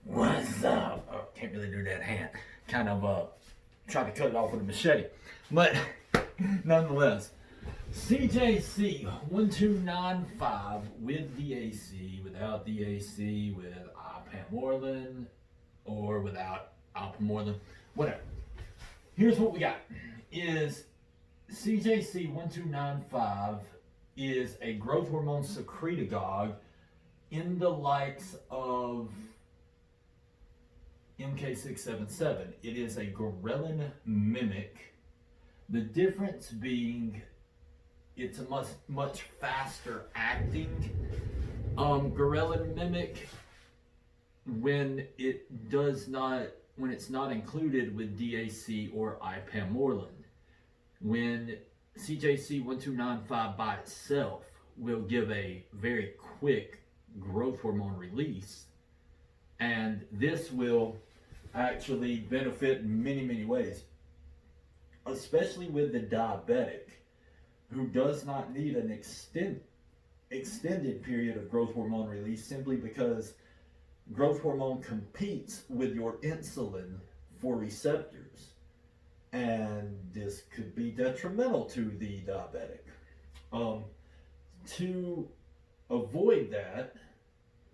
What's up? Oh, can't really do that hand. Kind of try to cut it off with a machete. But nonetheless, CJC-1295 with DAC, without DAC, with Ipamorelin, or without Ipamorelin, whatever. Here's what we got. Is CJC-1295 is a growth hormone secretagogue in the likes of MK677. It is a ghrelin mimic. The difference being it's a much faster acting ghrelin mimic when it's not included with DAC or Ipamorelin. When CJC-1295 by itself will give a very quick growth hormone release, and this will actually benefit in many ways, especially with the diabetic who does not need an extended period of growth hormone release, simply because growth hormone competes with your insulin for receptors, and this could be detrimental to the diabetic. To avoid that,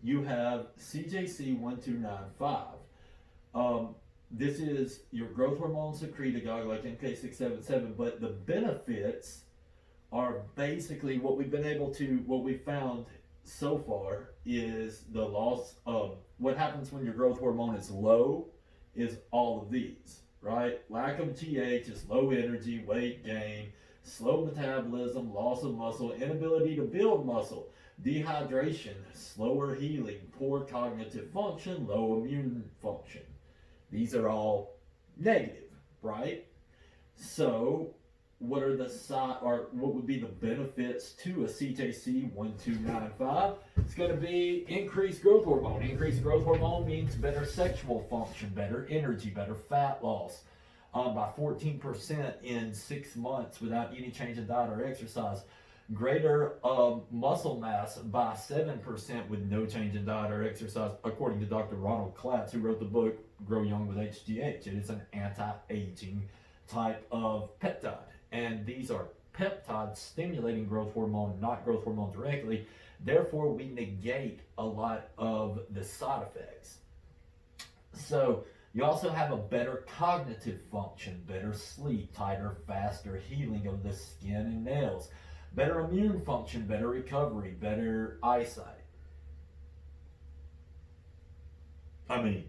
you have CJC-1295. This is your growth hormone secretagogue like MK677, but the benefits are basically what we found so far is the loss of what happens when your growth hormone is low is all of these, right? Lack of GH is low energy, weight gain, slow metabolism, loss of muscle, inability to build muscle, dehydration, slower healing, poor cognitive function, low immune function. These are all negative, right? So what would be the benefits to a CJC-1295? It's going to be increased growth hormone. Increased growth hormone means better sexual function, better energy, better fat loss by 14% in 6 months without any change in diet or exercise. Greater muscle mass by 7% with no change in diet or exercise, according to Dr. Ronald Klatz, who wrote the book Grow Young with HGH. It is an anti-aging type of peptide. And these are peptides stimulating growth hormone, not growth hormone directly. Therefore, we negate a lot of the side effects. So you also have a better cognitive function, better sleep, tighter, faster healing of the skin and nails, better immune function, better recovery, better eyesight. I mean,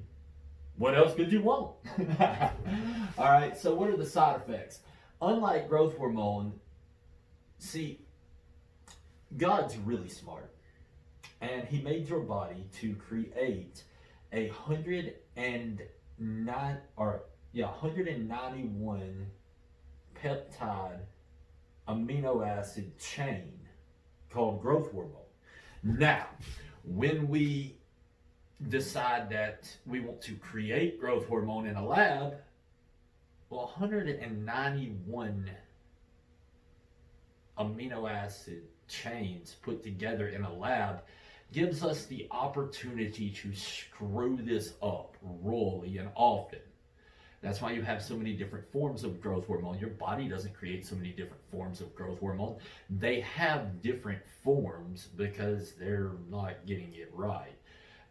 what else could you want? All right, so what are the side effects? Unlike growth hormone, see, God's really smart, and He made your body to create 191 peptide amino acid chain called growth hormone. Now, when we decide that we want to create growth hormone in a lab, well, 191 amino acid chains put together in a lab gives us the opportunity to screw this up royally and often. That's why you have so many different forms of growth hormone. Your body doesn't create so many different forms of growth hormone. They have different forms because they're not getting it right.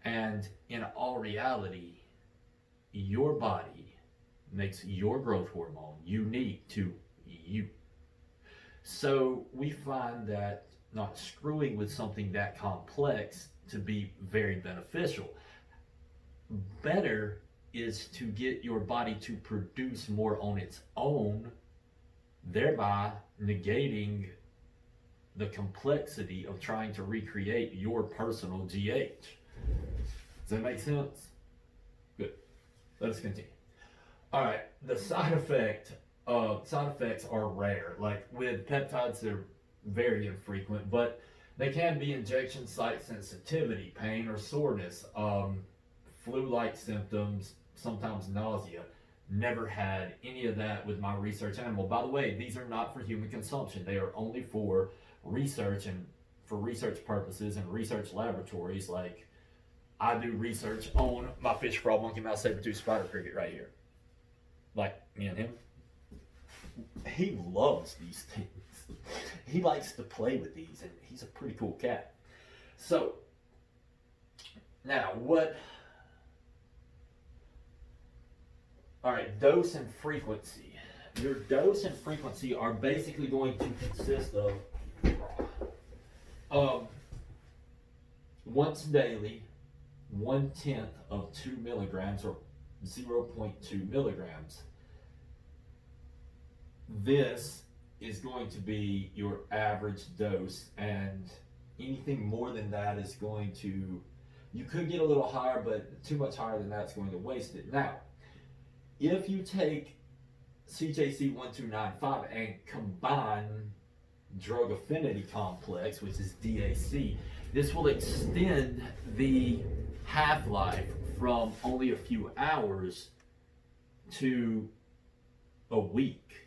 And in all reality, your body makes your growth hormone unique to you. So we find that not screwing with something that complex to be very beneficial. Better is to get your body to produce more on its own, thereby negating the complexity of trying to recreate your personal GH. Does that make sense? Good. Let us continue. All right, the side effects are rare. Like with peptides, they're very infrequent, but they can be injection site sensitivity, pain or soreness, flu-like symptoms, sometimes nausea. Never had any of that with my research animal. By the way, these are not for human consumption. They are only for research and for research purposes and research laboratories like I do research on my fish frog, monkey mouth, saber-tooth, spider cricket right here. Like me and him. He loves these things. He likes to play with these, and he's a pretty cool cat. So, now alright, dose and frequency. Your dose and frequency are basically going to consist of once daily, 1/10 of 2 milligrams or 0.2 milligrams. This is going to be your average dose, and anything more than that is going to, you could get a little higher, but too much higher than that is going to waste it. Now, if you take CJC-1295 and combine drug affinity complex, which is DAC, this will extend the half-life from only a few hours to a week.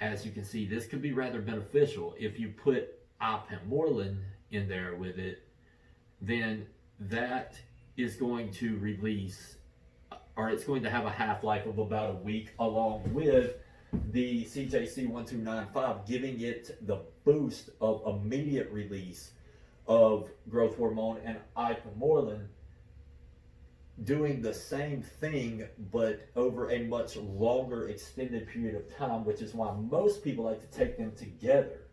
As you can see, this could be rather beneficial. If you put Ipamorelin in there with it, then that is going to release, or it's going to have a half-life of about a week, along with the CJC-1295, giving it the boost of immediate release of growth hormone, and Ipamorelin doing the same thing but over a much longer extended period of time, which is why most people like to take them together,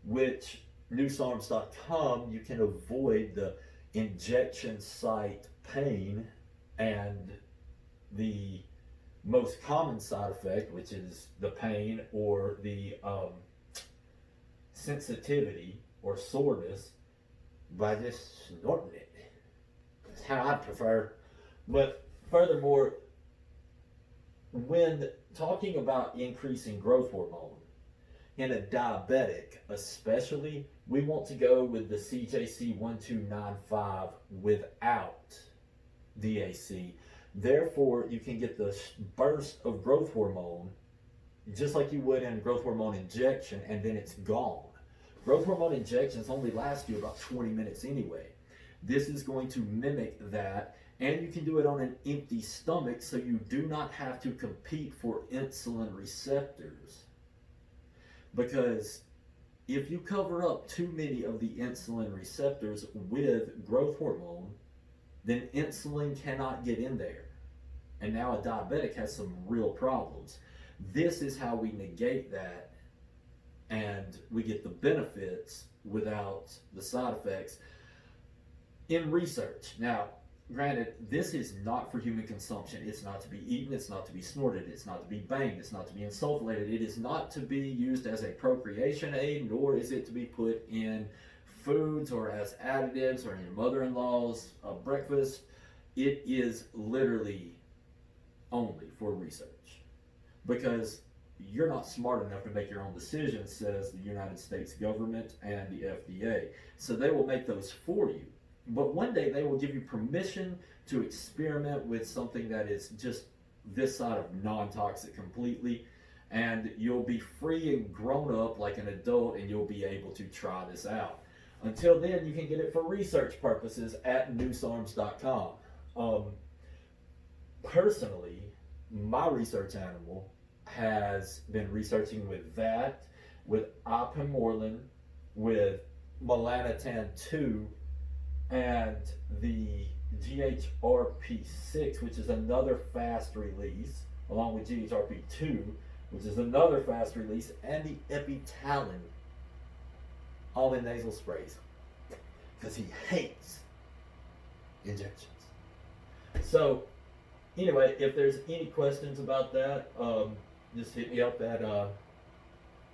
which newsarms.com, you can avoid the injection site pain and the most common side effect, which is the pain or the sensitivity or soreness, by just snorting it. That's how I prefer. But furthermore, when talking about increasing growth hormone in a diabetic especially, we want to go with the CJC-1295 without DAC. Therefore, you can get the burst of growth hormone just like you would in a growth hormone injection, and then it's gone. Growth hormone injections only last you about 20 minutes anyway. This is going to mimic that, and you can do it on an empty stomach, so you do not have to compete for insulin receptors. Because if you cover up too many of the insulin receptors with growth hormone, then insulin cannot get in there. And now a diabetic has some real problems. This is how we negate that, and we get the benefits without the side effects in research. Now, granted, this is not for human consumption. It's not to be eaten, it's not to be snorted, it's not to be banged, it's not to be insufflated, it is not to be used as a procreation aid, nor is it to be put in foods or as additives or in your mother-in-law's breakfast. It is literally only for research, because you're not smart enough to make your own decisions, says the United States government and the FDA. So they will make those for you. But one day they will give you permission to experiment with something that is just this side of non-toxic completely, and you'll be free and grown up like an adult, and you'll be able to try this out. Until then, you can get it for research purposes at newsarms.com. Personally, my research animal has been researching with that, with Ipamorelin, with melanotan 2, and the GHRP6, which is another fast release, along with GHRP2, which is another fast release, and the Epitalin, all in nasal sprays, because he hates injections. So anyway, if there's any questions about that, just hit me up at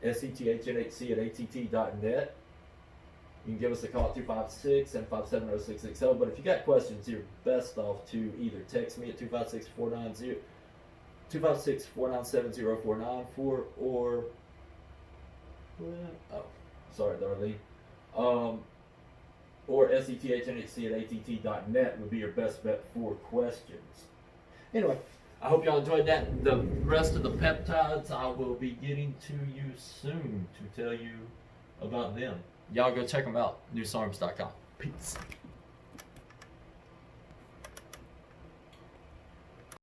sethnhc@att.net. You can give us a call at 256-757-0660. But if you got questions, you're best off to either text me at 256-497-0494, or sorry, Darlene. Or sethnhc@att.net would be your best bet for questions. Anyway, I hope y'all enjoyed that. The rest of the peptides I will be getting to you soon to tell you about them. Y'all go check them out, newsarms.com. Peace.